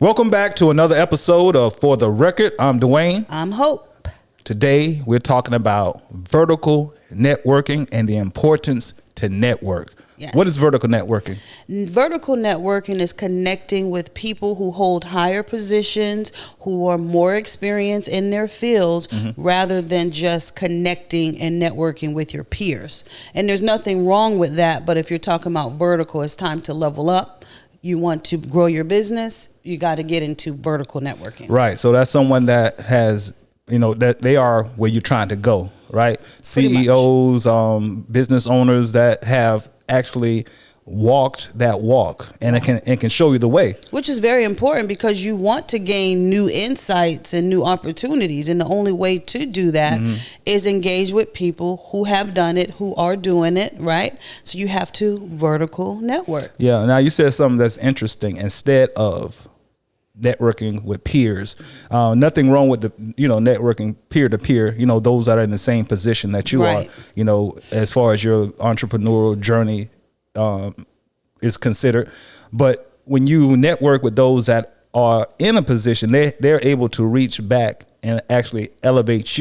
Welcome back to another episode of For the Record. I'm Dwayne. I'm Hope. Today, we're talking about vertical networking and the importance to network. Yes. What is vertical networking? Vertical networking is connecting with people who hold higher positions, who are more experienced in their fields, rather than just connecting and networking with your peers. And there's nothing wrong with that, but if you're talking about vertical, it's time to level up. You want to grow your business, you got to get into vertical networking. Right. So that's someone that has, that they are where you're trying to go, right? CEOs, business owners that have actually walked that walk, and it can show you the way, which is very important because you want to gain new insights and new opportunities, and the only way to do that is engage with people who have done it, who are doing it, right? So you have to vertical network. Yeah. Now you said something that's interesting. Instead of networking with peers, nothing wrong with the networking peer to peer, those that are in the same position that you right. are, as far as your entrepreneurial journey is considered. But when you network with those that are in a position, they're able to reach back and actually elevate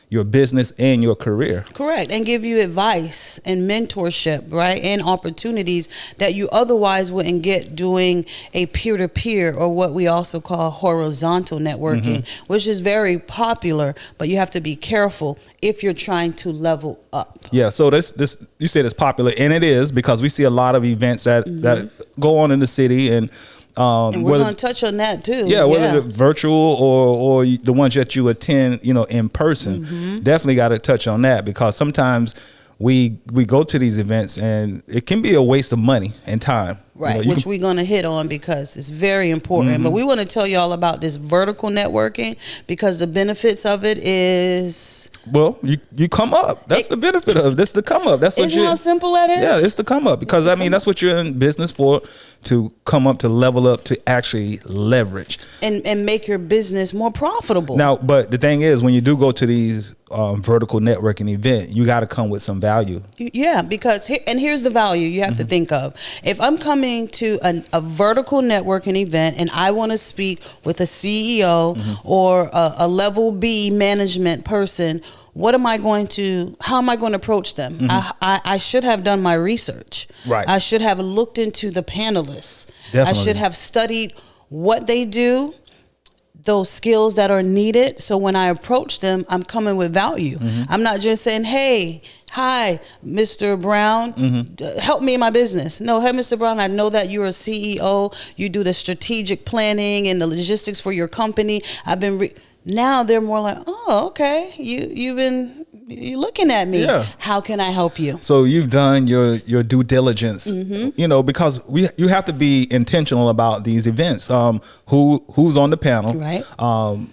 your business and your career. Correct. And give you advice and mentorship, right? And opportunities that you otherwise wouldn't get doing a peer-to-peer, or what we also call horizontal networking, which is very popular, but you have to be careful if you're trying to level up. Yeah. So this you said it's popular, and it is, because we see a lot of events that go on in the city, and we're going to touch on that too. Yeah, whether it's virtual or the ones that you attend, in person, definitely got to touch on that, because sometimes we go to these events and it can be a waste of money and time. Right, which we're going to hit on because it's very important. But we want to tell you all about this vertical networking because the benefits of it is... Well, you come up. That's the benefit of this, to come up. That's what Isn't how simple that is? Yeah, it's to come up, because that's what you're in business for, to come up, to level up, to actually leverage and make your business more profitable. Now, but the thing is, when you do go to these vertical networking event, you got to come with some value. Yeah, because here's the value you have to think of. If I'm coming to a vertical networking event and I want to speak with a CEO or a level B management person, how am I going to approach them? I should have done my research. Right. I should have looked into the panelists. Definitely. I should have studied what they do, those skills that are needed. So when I approach them, I'm coming with value. I'm not just saying, hey, hi, Mr. Brown, help me in my business. No, hey, Mr. Brown, I know that you're a CEO. You do the strategic planning and the logistics for your company. Now they're more like, oh, okay, you're looking at me. Yeah. How can I help you? So you've done your due diligence, because you have to be intentional about these events. Who's on the panel? Right.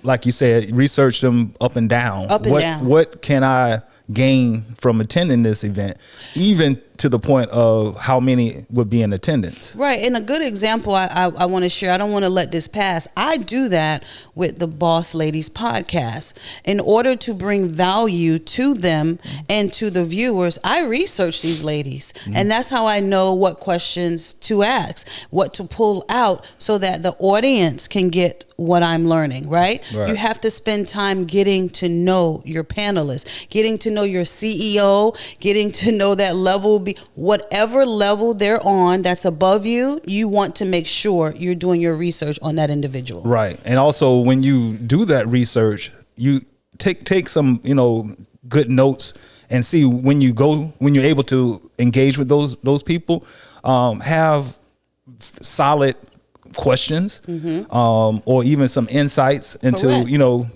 Like you said, research them up and down. Down. What can I gain from attending this event, even to the point of how many would be in attendance? Right. And a good example I want to share, I don't want to let this pass. I do that with the Boss Ladies podcast. In order to bring value to them and to the viewers, I research these ladies. And that's how I know what questions to ask, what to pull out, so that the audience can get what I'm learning, right? You have to spend time getting to know your panelists, getting to know your CEO, getting to know that level, whatever level they're on that's above you, you want to make sure you're doing your research on that individual. Right. And also, when you do that research, you take some, good notes, and see when you're able to engage with those people, have solid questions, or even some insights into, Correct.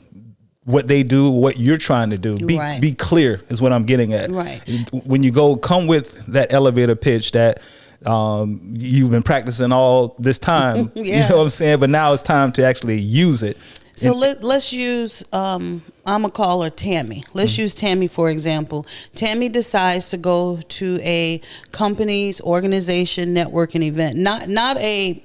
What they do, what you're trying to do. Be clear is what I'm getting at. Right. When you come with that elevator pitch that you've been practicing all this time, you know what I'm saying? But now it's time to actually use it. So let's use, I'm going to call her Tammy. Let's use Tammy, for example. Tammy decides to go to a company's organization networking event, not a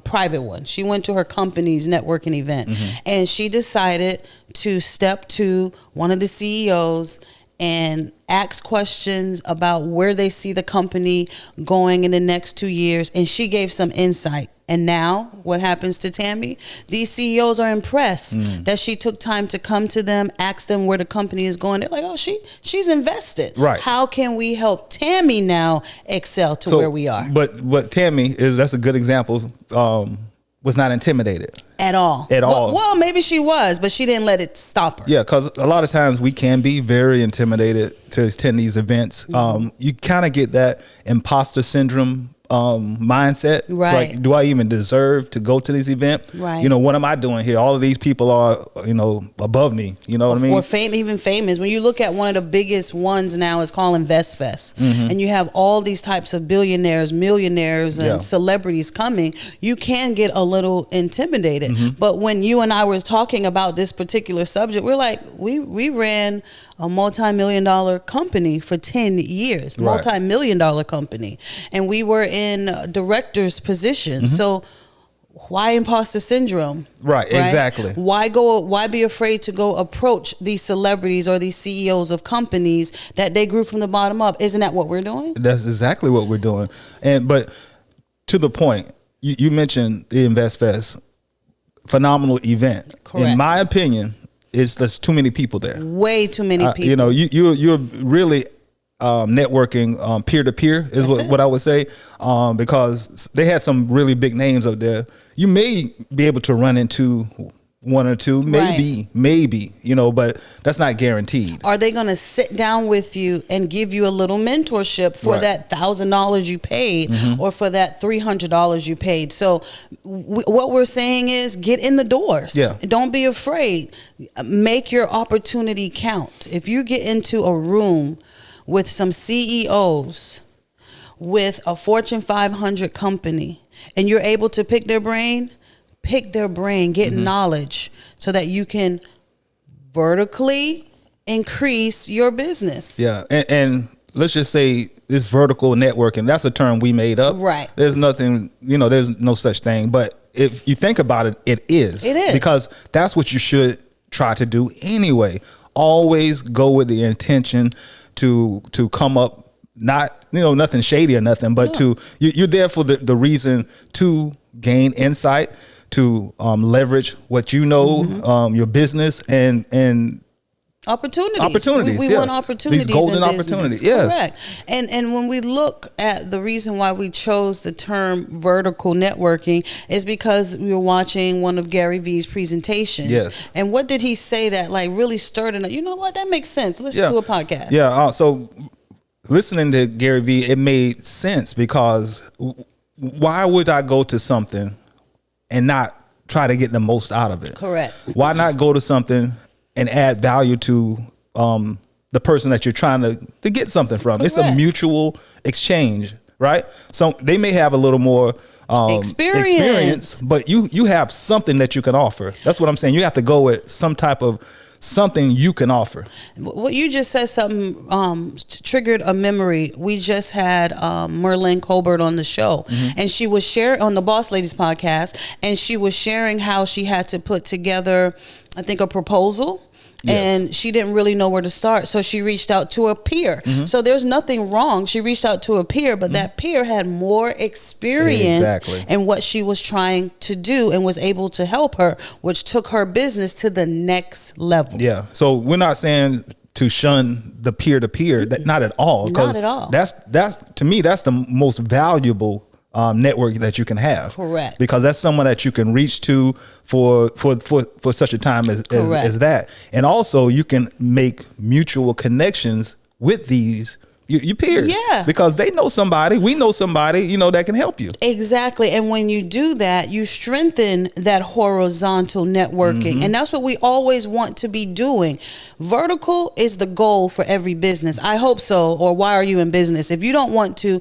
private one. She went to her company's networking event, and she decided to step to one of the CEOs and ask questions about where they see the company going in the next 2 years. And she gave some insight. And now what happens to Tammy? These CEOs are impressed that she took time to come to them, ask them where the company is going. They're like, oh, she's invested. Right. How can we help Tammy now excel to where we are? But Tammy that's a good example. Was not intimidated at all. Well, maybe she was, but she didn't let it stop her. Yeah, because a lot of times we can be very intimidated to attend these events. You kind of get that imposter syndrome mindset. Right. It's like, do I even deserve to go to this event? Right. You know, what am I doing here? All of these people are, above me. You know what I mean? Or even famous. When you look at one of the biggest ones now is called InvestFest. And you have all these types of billionaires, millionaires, and celebrities coming, you can get a little intimidated. But when you and I were talking about this particular subject, we're like, we ran a multi-million-dollar company for 10 years, multi-million-dollar company. And we were in director's positions. So why imposter syndrome? Right, exactly. Why be afraid to go approach these celebrities or these CEOs of companies that they grew from the bottom up? Isn't that what we're doing? That's exactly what we're doing. But to the point, you mentioned the InvestFest, phenomenal event. Correct. In my opinion, there's too many people there. Way too many people. You're really networking peer to peer is what I would say, because they had some really big names up there. You may be able to run into one or two, maybe, but that's not guaranteed. Are they going to sit down with you and give you a little mentorship for that $1,000 you paid or for that $300 you paid? So what we're saying is get in the doors. Yeah. Don't be afraid. Make your opportunity count. If you get into a room with some CEOs with a Fortune 500 company and you're able to pick their brain, get knowledge so that you can vertically increase your business. Yeah. And let's just say this vertical networking, that's a term we made up. Right. There's nothing, there's no such thing. But if you think about it, it is. It is. Because that's what you should try to do anyway. Always go with the intention to come up, not, nothing shady or nothing, but you're there for the reason to gain insight, to leverage what your business and opportunities. We want opportunities. These golden opportunities. Yes. Correct. And when we look at the reason why we chose the term vertical networking is because we were watching one of Gary Vee's presentations. Yes. And what did he say that really stirred in? You know what? That makes sense. Let's do a podcast. Yeah. So listening to Gary Vee, it made sense because why would I go to something and not try to get the most out of it? Correct. Why not go to something and add value to the person that you're trying to get something from? Correct. It's a mutual exchange, right? So they may have a little more experience, but you have something that you can offer. That's what I'm saying. You have to go with some type of something you can offer. What you just said something triggered a memory. We just had Merlin Colbert on the show, and she was sharing on the Boss Ladies podcast, and she was sharing how she had to put together, I think, a proposal. Yes. And she didn't really know where to start. So she reached out to a peer. So there's nothing wrong. She reached out to a peer, but that peer had more experience in what she was trying to do and was able to help her, which took her business to the next level. Yeah. So we're not saying to shun the peer to peer. Not at all. Not at all. That's to me, that's the most valuable network that you can have. Correct. Because that's someone that you can reach to for such a time as that. And also you can make mutual connections with these your peers. Yeah. Because they know somebody, we know somebody, that can help you. Exactly. And when you do that, you strengthen that horizontal networking. And that's what we always want to be doing. Vertical is the goal for every business. I hope so. Or why are you in business? If you don't want to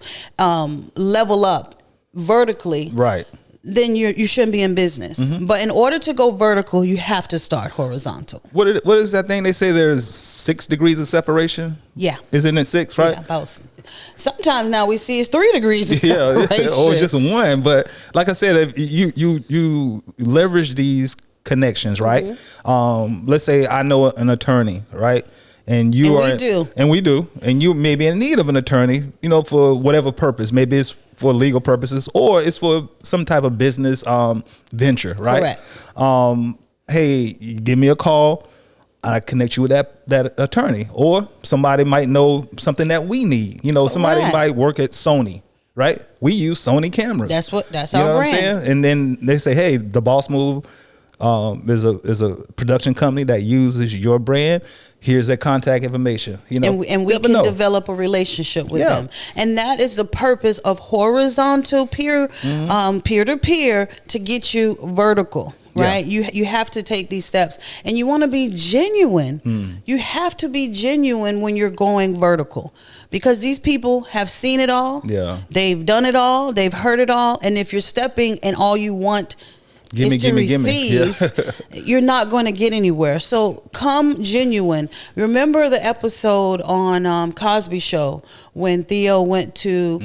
level up vertically, right, then you shouldn't be in business. But in order to go vertical, you have to start horizontal. What is that thing they say there's 6 degrees of separation? Yeah. Isn't it 6, right? Yeah, about. Sometimes now we see it's 3 degrees of separation. Or just 1. But like I said, if you leverage these connections, right? Let's say I know an attorney, right? and we do, and you may be in need of an attorney, for whatever purpose. Maybe it's for legal purposes, or it's for some type of business venture, right? Correct. Hey, give me a call. I connect you with that attorney, or somebody might know something that we need. Somebody might work at Sony, right? We use Sony cameras. That's our brand. What I'm saying? And then they say, hey, the Boss Move is a production company that uses your brand. Here's their contact information. And we can develop a relationship with them. And that is the purpose of horizontal peer to peer to get you vertical. Right. Yeah. You have to take these steps, and you want to be genuine. You have to be genuine when you're going vertical, because these people have seen it all. Yeah. They've done it all. They've heard it all. And if you're stepping and all you want is to receive, you're not going to get anywhere. So come genuine. Remember the episode on Cosby Show when Theo went to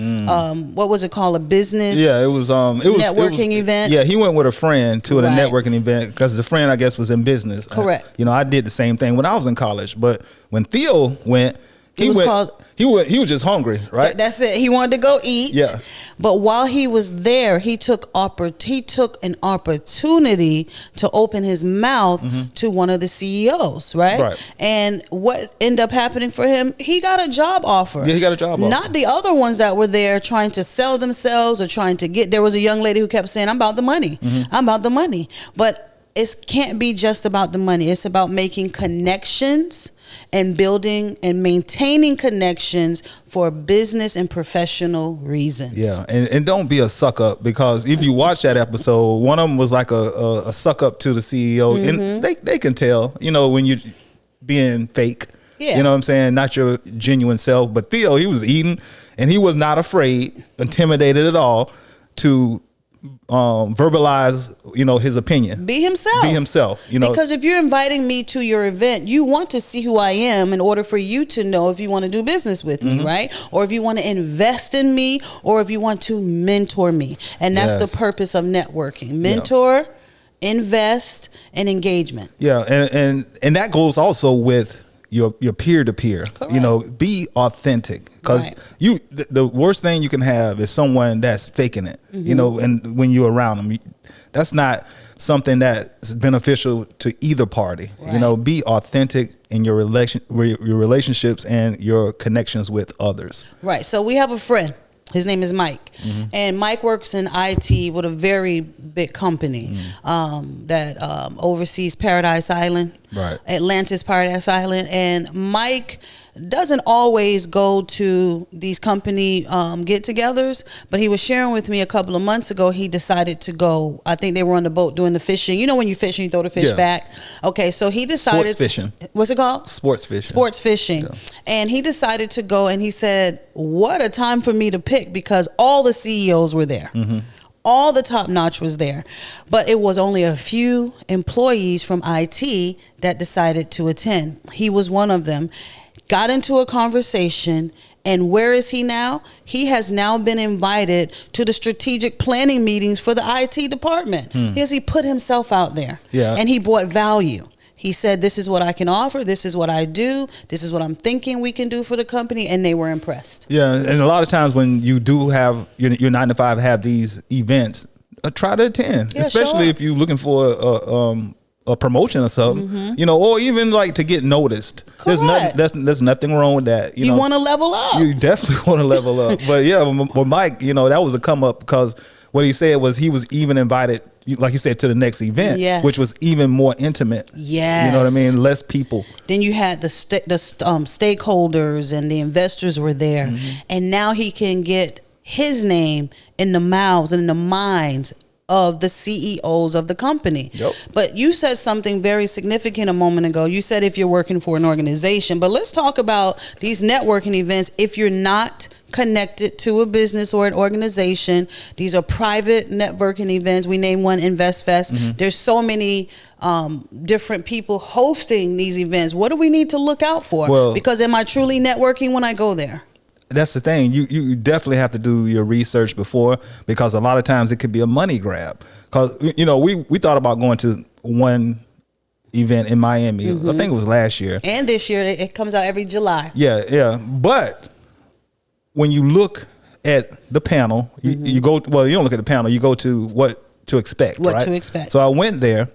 what was it called, a business? Yeah, it was networking event. Yeah, he went with a friend to a networking event because the friend, I guess, was in business. Correct. I did the same thing when I was in college, but when Theo went, he was just hungry, right? That's it. He wanted to go eat. Yeah. But while he was there, he took an opportunity to open his mouth to one of the CEOs, right? And what ended up happening for him? He got a job offer. Yeah, he got a job offer. Not the other ones that were there trying to sell themselves or trying to get. There was a young lady who kept saying, "I'm about the money. I'm about the money." But it can't be just about the money. It's about making connections and building and maintaining connections for business and professional reasons. Yeah, and don't be a suck up, because if you watch that episode, one of them was like a suck up to the CEO, and they can tell, when you're being fake. Yeah. You know what I'm saying? Not your genuine self. But Theo, he was eating, and he was not afraid, intimidated at all to verbalize, his opinion. Be himself. Because if you're inviting me to your event, you want to see who I am in order for you to know if you want to do business with me, right? Or if you want to invest in me, or if you want to mentor me. And that's the purpose of networking. Mentor, invest, and engagement. Yeah, and that goes also with your peer to peer. Be authentic, because the worst thing you can have is someone that's faking it. And when you're around them, that's not something that's beneficial to either party. Be authentic in your relationships and your connections with others. Right. So we have a friend. His name is Mike, and Mike works in IT with a very big company that oversees Paradise Island, Atlantis Paradise Island. And Mike doesn't always go to these company get-togethers, but he was sharing with me a couple of months ago he decided to go. I think they were on the boat doing the fishing. When you fish and you throw the fish back? Okay, so he decided... Sports fishing. What's it called? Sports fishing. Sports fishing. Yeah. And he decided to go, and he said, what a time for me to pick, because all the CEOs were there. All the top notch was there, but it was only a few employees from IT that decided to attend. He was one of them. Got into a conversation, and where is he now? He has now been invited to the strategic planning meetings for the IT department. He put himself out there, and he brought value. He said, this is what I can offer. This is what I do. This is what I'm thinking we can do for the company. And they were impressed. Yeah. And a lot of times when you do have your 9 to 5 have these events, try to attend, especially if you're looking for a promotion or something, or even like to get noticed. Correct. There's nothing wrong with that. You want to level up. You definitely want to level up. But yeah, with Mike, that was a come up, because what he said was he was even invited, like you said, to the next event, which was even more intimate. Yes. You know what I mean? Less people. Then you had the stakeholders and the investors were there. And now he can get his name in the mouths and in the minds of the CEOs of the company. But you said something very significant a moment ago. You said if you're working for an organization, but let's talk about these networking events. If you're not connected to a business or an organization, these are private networking events. We name one InvestFest. There's so many different people hosting these events. What do we need to look out for? Because am I truly networking when I go there? That's the thing. You definitely have to do your research before, because a lot of times it could be a money grab. Because we thought about going to one event in Miami. I think it was last year. And this year, it comes out every July. Yeah. But when you look at the panel, you go, well, you don't look at the panel, you go to what to expect. What to expect. So I went there,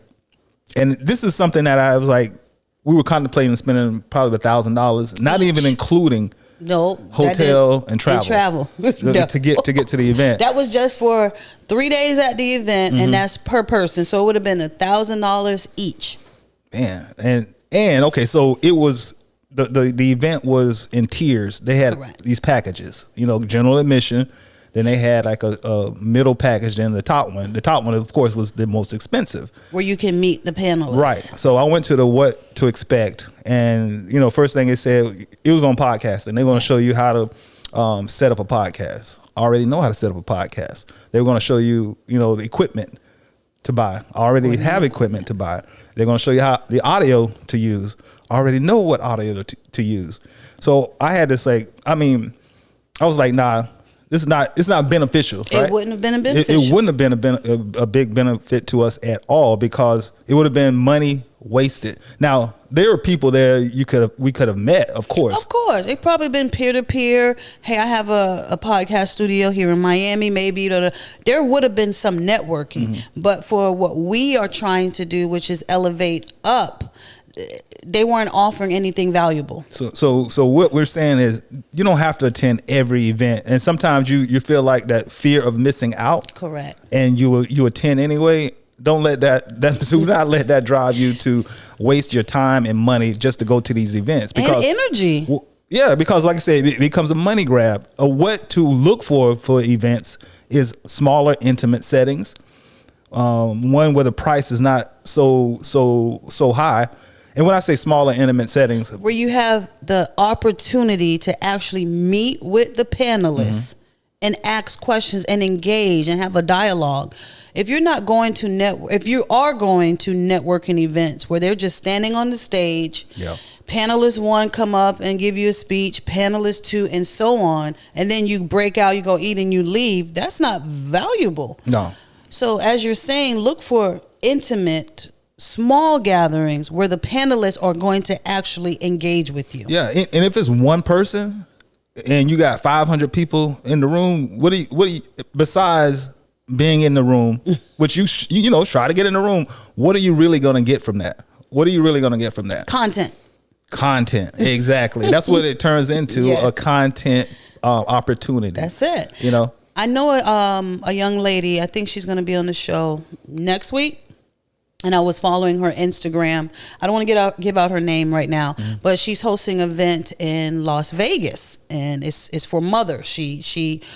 and this is something that I was like, we were contemplating spending probably $1,000, not even including hotel and travel. to get to the event. That was just for 3 days at the event, and that's per person. So it would have been $1,000 each. Man, and okay, so it was the event was in tiers. They had these packages, general admission. Then they had like a middle package. Then the top one, of course, was the most expensive, where you can meet the panelists. Right. So I went to the what to expect, and first thing it said, it was on podcasting. They're going to show you how to set up a podcast. I already know how to set up a podcast. They were going to show you, the equipment to buy. I already have equipment to buy. They're going to show you how the audio to use. I already know what audio to use. So I had to say, I was like, nah. It's not beneficial. Right? It wouldn't have been beneficial. It wouldn't have been a big benefit to us at all, because it would have been money wasted. Now, there were people there we could have met, of course. Of course. It probably been peer to peer. Hey, I have a podcast studio here in Miami. Maybe there would have been some networking. But for what we are trying to do, which is elevate up, they weren't offering anything valuable. So what we're saying is, you don't have to attend every event, and sometimes you feel like that fear of missing out. Correct. And you attend anyway. Don't let that do not let that drive you to waste your time and money just to go to these events, because and energy. Yeah, because like I said, it becomes a money grab. What to look for events is smaller, intimate settings. One where the price is not so high. And when I say smaller, intimate settings, where you have the opportunity to actually meet with the panelists and ask questions and engage and have a dialogue. If you're not going to if you are going to networking events where they're just standing on the stage, panelist 1 come up and give you a speech, panelist 2, and so on, and then you break out, you go eat, and you leave, that's not valuable. No. So as you're saying, look for intimate, small gatherings where the panelists are going to actually engage with you. Yeah, and if it's one person and you got 500 people in the room, what do you besides being in the room, which you try to get in the room, what are you really going to get from that? Content, exactly. That's what it turns into, a content opportunity. That's it. I know a young lady, I think she's going to be on the show next week. And I was following her Instagram. I don't want to give out her name right now, but she's hosting an event in Las Vegas, and it's for mothers.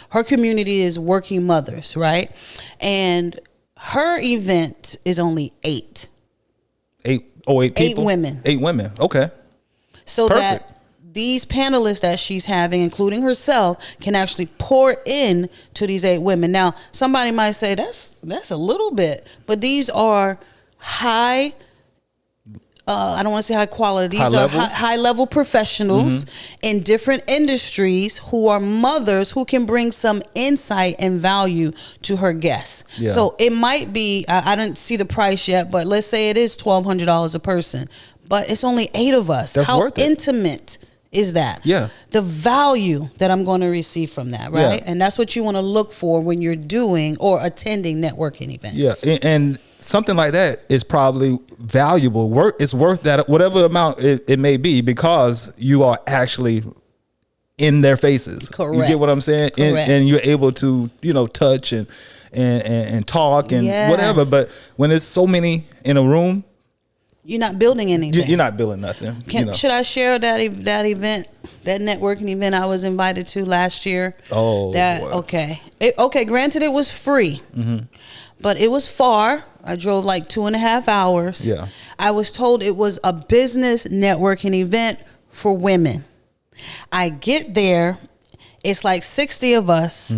Her community is working mothers, right? And her event is only 8. 8 people? 8 women. 8 women. Okay. So perfect. That these panelists that she's having, including herself, can actually pour in to these 8 women. Now, somebody might say that's a little bit, but these are high, I don't want to say high quality. These are high level professionals in different industries who are mothers who can bring some insight and value to her guests. Yeah. So it might be, I didn't see the price yet, but let's say it is $1,200 a person, but it's only 8 of us. That's worth it. How intimate is that? Yeah. The value that I'm going to receive from that, right? Yeah. And that's what you want to look for when you're doing or attending networking events. Yeah. And something like that is probably valuable. It's worth that, whatever amount it may be, because you are actually in their faces. Correct. You get what I'm saying? And you're able to, touch and talk and whatever. But when there's so many in a room, you're not building anything. You're not building nothing. Should I share that event, that networking event I was invited to last year? Oh, boy. Okay. Granted, it was free, but it was far. I drove like 2.5 hours. Yeah. I was told it was a business networking event for women. I get there, it's like 60 of us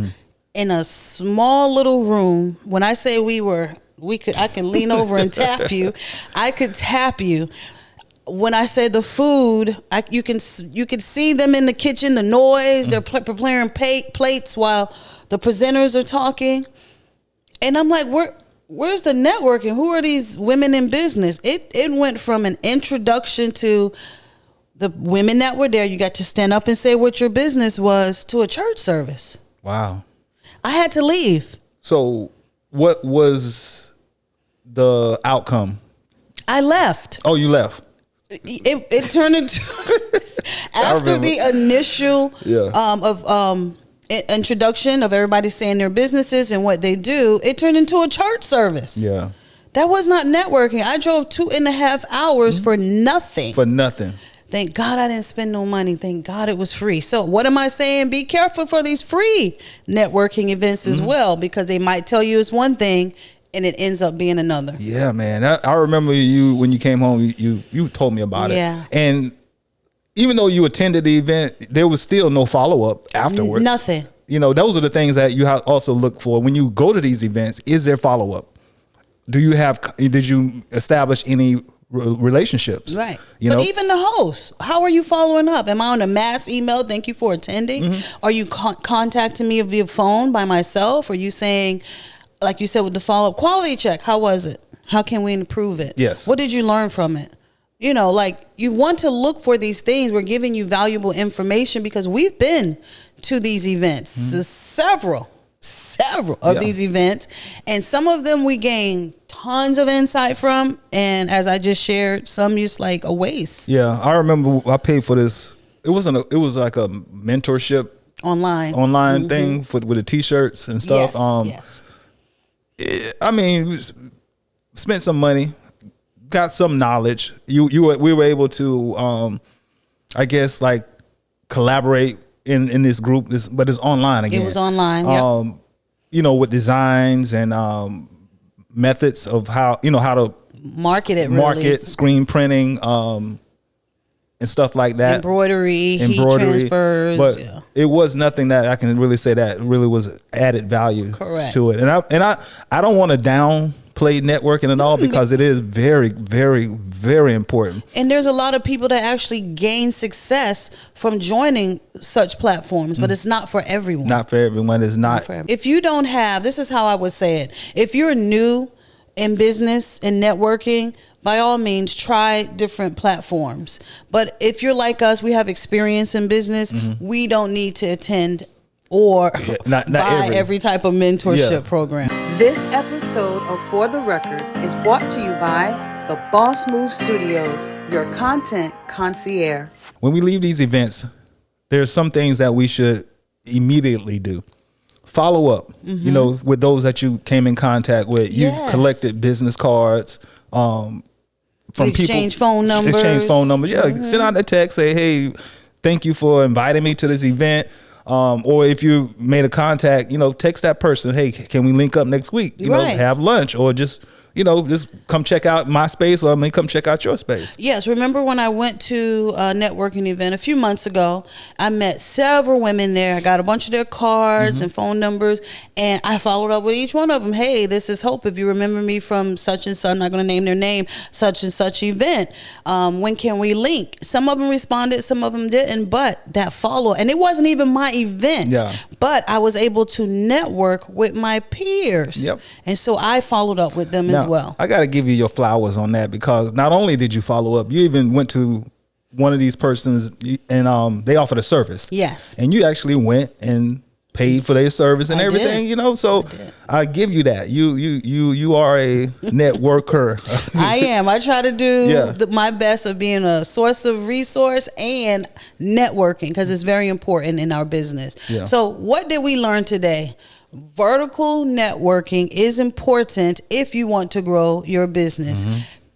in a small little room. When I say I can lean over and tap you. I could tap you. When I say the food, you can see them in the kitchen, the noise, they're preparing plates while the presenters are talking. And I'm like, where's the networking? Who are these women in business? It went from an introduction to the women that were there. You got to stand up and say what your business was, to a church service. Wow. I had to leave. So what was the outcome? I left. Oh, you left. It turned into after the initial introduction of everybody saying their businesses and what they do, it turned into a church service. Yeah. That was not networking. I drove 2.5 hours for nothing. For nothing. Thank God I didn't spend no money. Thank God it was free. So what am I saying? Be careful for these free networking events as well, because they might tell you it's one thing and it ends up being another. Yeah, man. I remember you when you came home, you told me about it. Yeah. And even though you attended the event, there was still no follow-up afterwards. Nothing. You know, those are the things that you also look for when you go to these events. Is there follow-up? Did you establish any relationships? Right. But even the host, how are you following up? Am I on a mass email? Thank you for attending. Are you contacting me via phone by myself? Are you saying, like you said with the follow-up, quality check, how was it? How can we improve it? Yes. What did you learn from it? You know, like, you want to look for these things. We're giving you valuable information because we've been to these events, several of these events, and some of them we gain tons of insight from, and as I just shared, some use like a waste. Yeah, I remember I paid for this. It was like a mentorship online thing with the t-shirts and stuff. Yes. I mean, we spent some money, got some knowledge. We were able to, I guess, like, collaborate in this group. But it's online again. It was online. You know, with designs and methods of how to market it, market screen printing, and stuff like that. Embroidery, heat transfers. But it was nothing that I can really say that really was added value to it. And I don't want to downplay networking at all, because it is very, very, very important. And there's a lot of people that actually gain success from joining such platforms, but it's not for everyone. Not for everyone. It's not. If you don't have, this is how I would say it. If you're new in business and networking, by all means, try different platforms. But if you're like us, we have experience in business, we don't need to attend or buy every type of mentorship program. This episode of For the Record is brought to you by the Boss Move Studios, your content concierge. When we leave these events, there's some things that we should immediately do. Follow up, you know, with those that you came in contact with. You collected business cards, from exchange phone numbers. Yeah, send out a text, say, hey, thank you for inviting me to this event. Or if you made a contact, you know, text that person, hey, can we link up next week? You know, have lunch, or just come check out my space, or come check out your space. Yes. Remember when I went to a networking event a few months ago, I met several women there. I got a bunch of their cards and phone numbers, and I followed up with each one of them. Hey, this is Hope. If you remember me from such and such, I'm not going to name their name, such and such event. When can we link? Some of them responded, some of them didn't, but that follow, and it wasn't even my event, but I was able to network with my peers. And so I followed up with them as well. I got to give you your flowers on that, because not only did you follow up, you even went to one of these persons and they offered a service. Yes. And you actually went and paid for their service and everything, you know. So I give you that. You are a networker. I am. I try to do my best of being a source of resource and networking, because it's very important in our business. So what did we learn today? Vertical networking is important if you want to grow your business.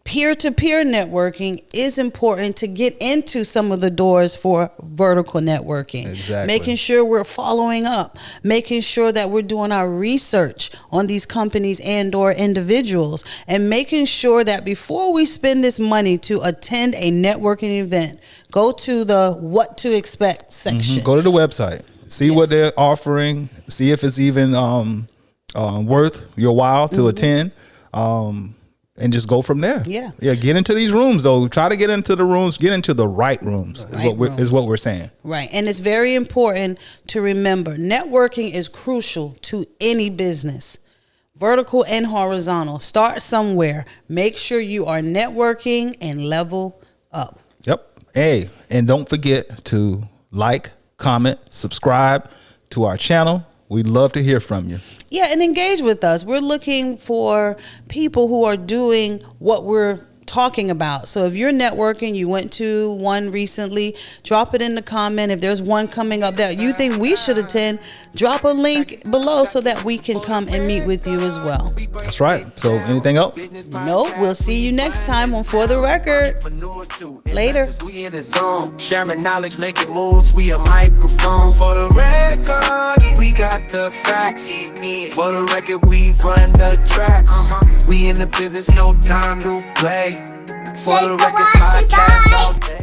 Peer-to-peer networking is important to get into some of the doors for vertical networking. Making sure we're following up, making sure that we're doing our research on these companies and or individuals, and making sure that before we spend this money to attend a networking event, go to the what to expect section. Go to the website. See what they're offering. See if it's even worth your while to attend, and just go from there. Get into these rooms, though. Try to get into the rooms. Get into the right rooms. Is what we're saying. Right, and it's very important to remember networking is crucial to any business. vertical and horizontal. Start somewhere. Make sure you are networking and level up. Yep. Hey, and don't forget to like, comment, subscribe to our channel. We'd love to hear from you. Yeah, and engage with us. We're looking for people who are doing what we're talking about. So if you're networking, you went to one recently, drop it in the comment. If there's one coming up that you think we should attend, drop a link below so that we can come and meet with you as well. That's right. So anything else? Nope. We'll see you next time on For the Record. Later. We in the zone, sharing knowledge, making moves. We a microphone. For the record, we got the facts. For the record, we run the tracks. We in the business, no time to play. For the record, podcast all day.